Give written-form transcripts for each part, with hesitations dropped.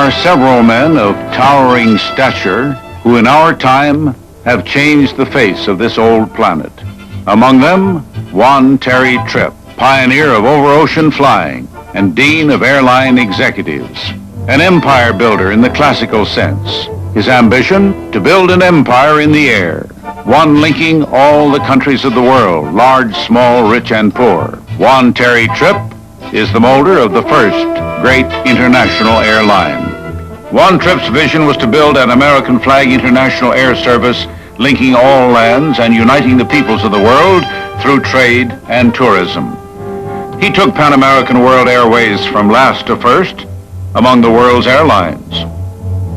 are several men of towering stature who in our time have changed the face of this old planet. Among them, Juan T. Trippe, pioneer of over-ocean flying and dean of airline executives, an empire builder in the classical sense. His ambition, to build an empire in the air, one linking all the countries of the world, large, small, rich, and poor. Juan T. Trippe is the molder of the first great international airline. Juan Trippe's vision was to build an American flag international air service linking all lands and uniting the peoples of the world through trade and tourism. He took Pan American World Airways from last to first among the world's airlines.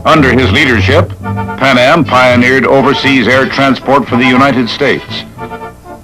Under his leadership, Pan Am pioneered overseas air transport for the United States.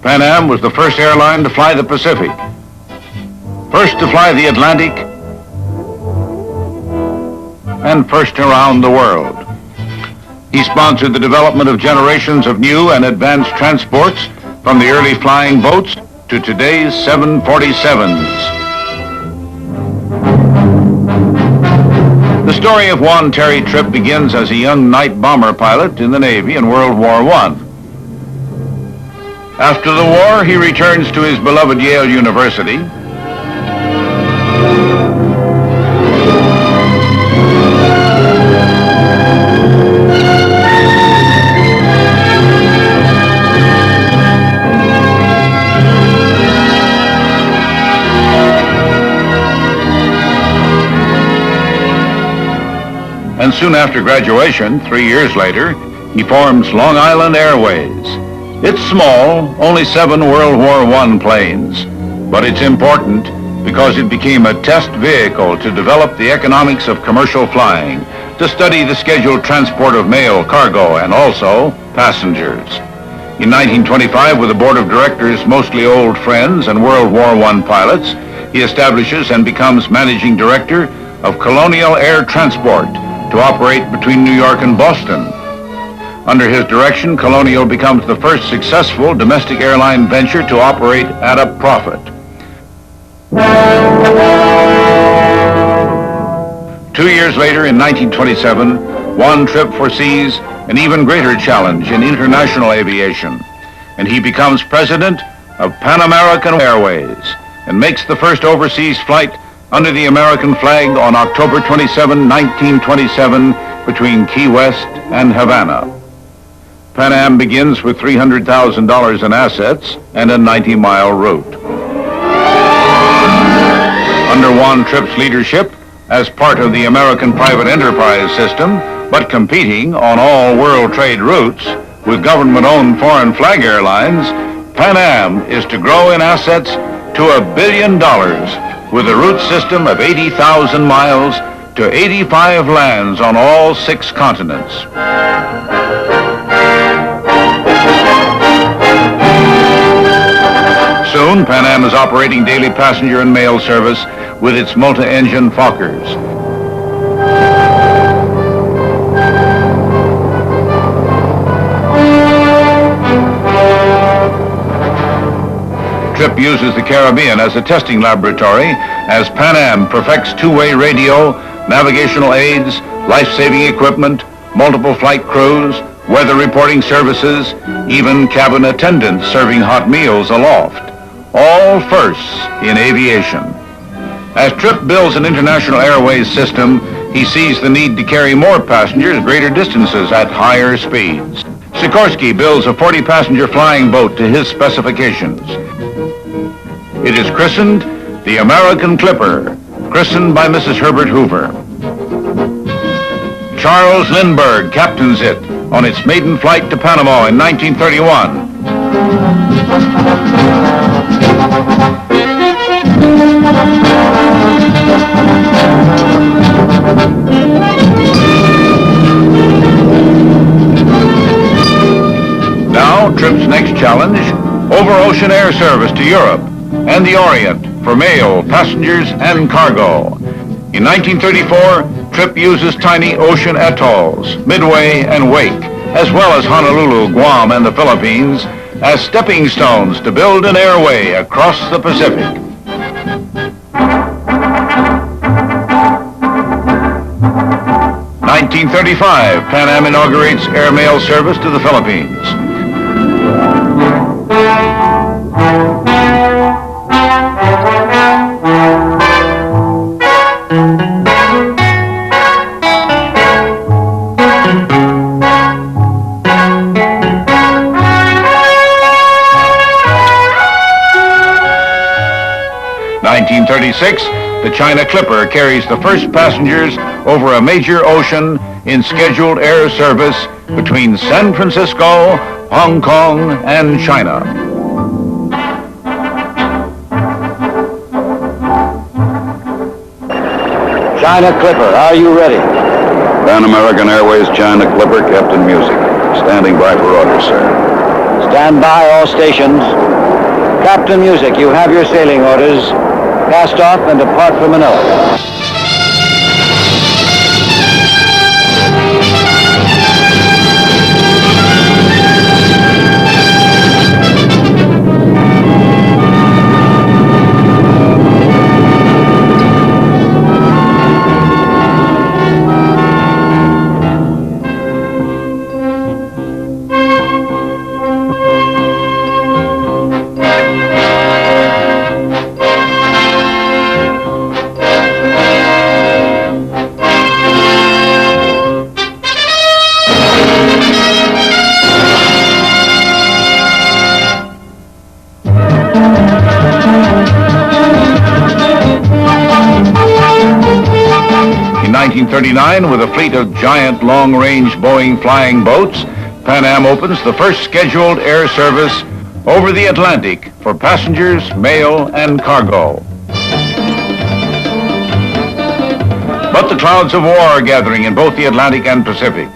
Pan Am was the first airline to fly the Pacific, first to fly the Atlantic, and first around the world. He sponsored the development of generations of new and advanced transports, from the early flying boats to today's 747s. The story of Juan T. Trippe begins as a young night bomber pilot in the Navy in World War I. After the war, he returns to his beloved Yale University. And soon after graduation, 3 years later, he forms Long Island Airways. It's small, only 7 World War I planes, but it's important because it became a test vehicle to develop the economics of commercial flying, to study the scheduled transport of mail, cargo, and also passengers. In 1925, with a board of directors mostly old friends and World War I pilots, he establishes and becomes managing director of Colonial Air Transport, to operate between New York and Boston. Under his direction, Colonial becomes the first successful domestic airline venture to operate at a profit. 2 years later, in 1927, Juan Trippe foresees an even greater challenge in international aviation, and he becomes president of Pan American Airways and makes the first overseas flight under the American flag on October 27, 1927, between Key West and Havana. Pan Am begins with $300,000 in assets and a 90-mile route. Under Juan Trippe's leadership, as part of the American private enterprise system, but competing on all world trade routes with government-owned foreign flag airlines, Pan Am is to grow in assets to $1 billion, with a route system of 80,000 miles to 85 lands on all 6 continents. Soon, Pan Am is operating daily passenger and mail service with its multi-engine Fokkers. Trippe uses the Caribbean as a testing laboratory as Pan Am perfects two-way radio, navigational aids, life-saving equipment, multiple flight crews, weather reporting services, even cabin attendants serving hot meals aloft. All firsts in aviation. As Trippe builds an international airways system, he sees the need to carry more passengers greater distances at higher speeds. Sikorsky builds a 40-passenger flying boat to his specifications. It is christened the American Clipper, christened by Mrs. Herbert Hoover. Charles Lindbergh captains it on its maiden flight to Panama in 1931. Now, Trippe's next challenge, over-ocean air service to Europe and the Orient for mail, passengers, and cargo. In 1934, Trippe uses tiny ocean atolls, Midway and Wake, as well as Honolulu, Guam, and the Philippines, as stepping stones to build an airway across the Pacific. 1935, Pan Am inaugurates airmail service to the Philippines. In 1936, the China Clipper carries the first passengers over a major ocean in scheduled air service between San Francisco, Hong Kong, and China. China Clipper, are you ready? Pan American Airways China Clipper, Captain Music. Standing by for orders, sir. Stand by, all stations. Captain Music, you have your sailing orders. Cast off and depart for Manila. In 1939, with a fleet of giant long-range Boeing flying boats, Pan Am opens the first scheduled air service over the Atlantic for passengers, mail, and cargo. But the clouds of war are gathering in both the Atlantic and Pacific.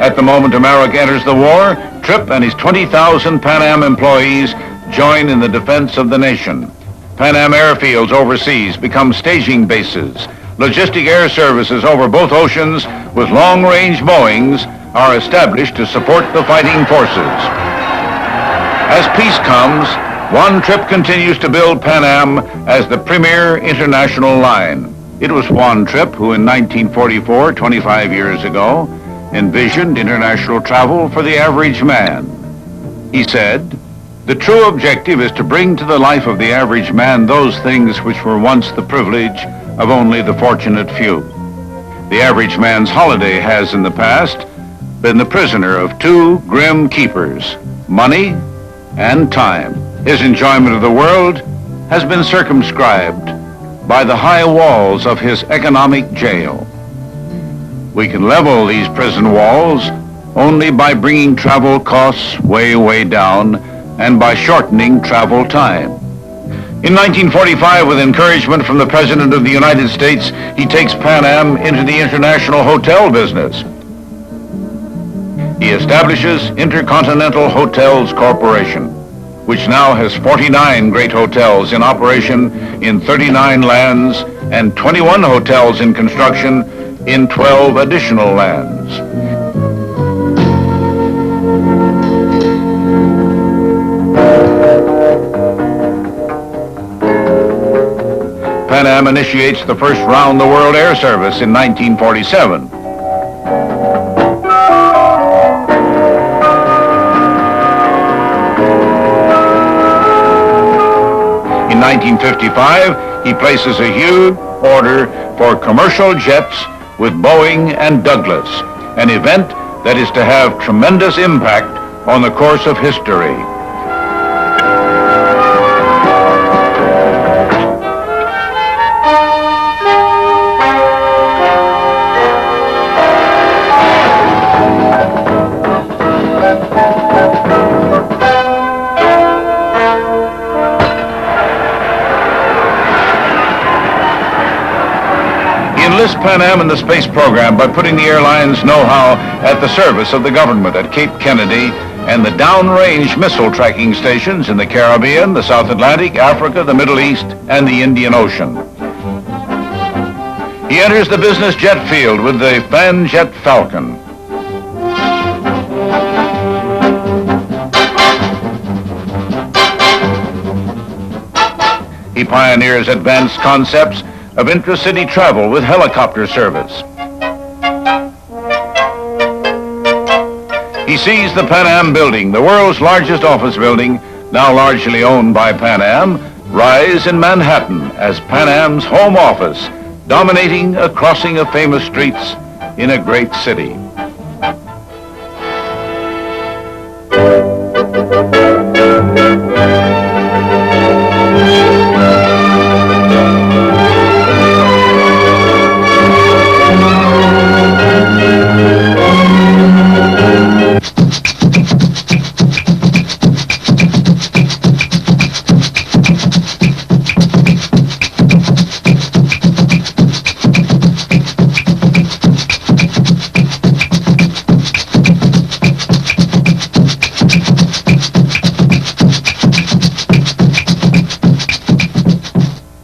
At the moment America enters the war, Trippe and his 20,000 Pan Am employees join in the defense of the nation. Pan Am airfields overseas become staging bases. Logistic air services over both oceans with long-range Boeings are established to support the fighting forces. As peace comes, Juan Trippe continues to build Pan Am as the premier international line. It was Juan Trippe who in 1944, 25 years ago, envisioned international travel for the average man. He said, "The true objective is to bring to the life of the average man those things which were once the privilege of only the fortunate few." The average man's holiday has in the past been the prisoner of two grim keepers, money and time. His enjoyment of the world has been circumscribed by the high walls of his economic jail. We can level these prison walls only by bringing travel costs way down and by shortening travel time. In 1945, with encouragement from the President of the United States, he takes Pan Am into the international hotel business. He establishes Intercontinental Hotels Corporation, which now has 49 great hotels in operation in 39 lands and 21 hotels in construction in 12 additional lands. Pan Am initiates the first round-the-world air service in 1947. In 1955, he places a huge order for commercial jets with Boeing and Douglas, an event that is to have tremendous impact on the course of history. Enlist Pan Am in the space program by putting the airline's know-how at the service of the government at Cape Kennedy and the downrange missile tracking stations in the Caribbean, the South Atlantic, Africa, the Middle East, and the Indian Ocean. He enters the business jet field with the Fanjet Falcon. He pioneers advanced concepts of intracity travel with helicopter service. He sees the Pan Am building, the world's largest office building, now largely owned by Pan Am, rise in Manhattan as Pan Am's home office, dominating a crossing of famous streets in a great city.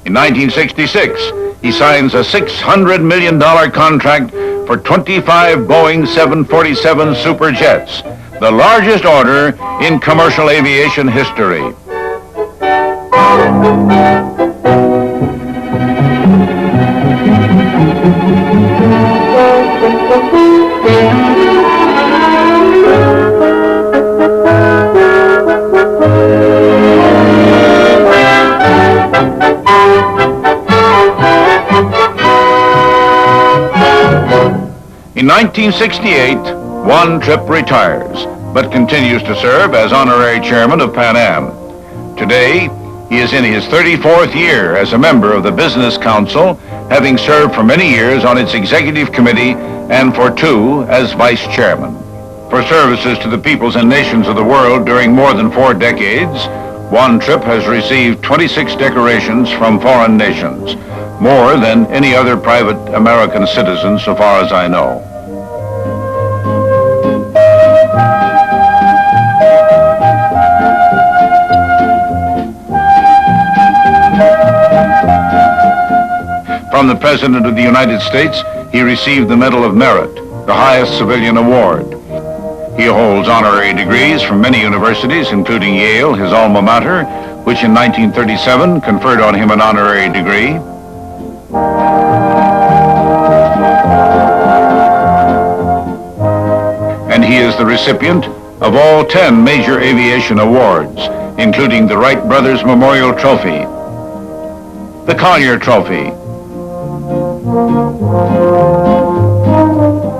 In 1966, he signs a $600 million contract for 25 Boeing 747 Superjets, the largest order in commercial aviation history. In 1968, Juan Trippe retires, but continues to serve as honorary chairman of Pan Am. Today, he is in his 34th year as a member of the Business Council, having served for many years on its executive committee and for 2 as vice chairman. For services to the peoples and nations of the world during more than 4 decades, Juan Trippe has received 26 decorations from foreign nations, more than any other private American citizen so far as I know. From the President of the United States, he received the Medal of Merit, the highest civilian award. He holds honorary degrees from many universities, including Yale, his alma mater, which in 1937 conferred on him an honorary degree. And he is the recipient of all 10 major aviation awards, including the Wright Brothers Memorial Trophy, the Collier Trophy,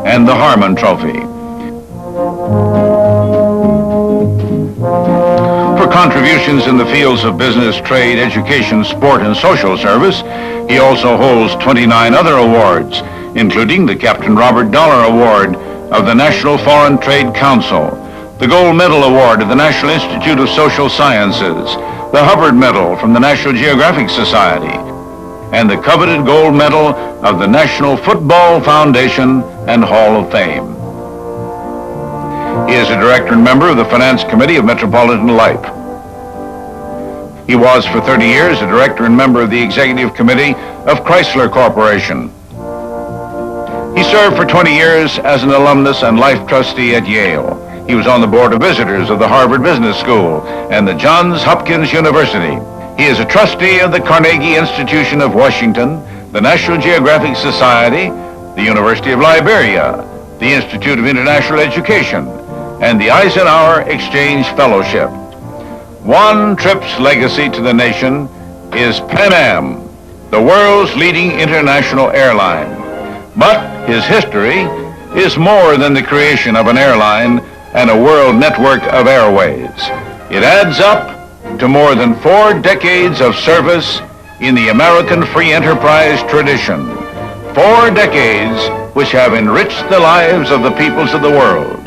and the Harmon Trophy. For contributions in the fields of business, trade, education, sport, and social service, he also holds 29 other awards, including the Captain Robert Dollar Award of the National Foreign Trade Council, the Gold Medal Award of the National Institute of Social Sciences, the Hubbard Medal from the National Geographic Society, and the coveted Gold Medal of the National Football Foundation and Hall of Fame. He is a director and member of the Finance Committee of Metropolitan Life. He was for 30 years a director and member of the Executive Committee of Chrysler Corporation. He served for 20 years as an alumnus and life trustee at Yale. He was on the board of visitors of the Harvard Business School and the Johns Hopkins University. He is a trustee of the Carnegie Institution of Washington, the National Geographic Society, the University of Liberia, the Institute of International Education, and the Eisenhower Exchange Fellowship. Juan Trippe's legacy to the nation is Pan Am, the world's leading international airline. But his history is more than the creation of an airline and a world network of airways. It adds up to more than 4 decades of service in the American free enterprise tradition. 4 decades which have enriched the lives of the peoples of the world.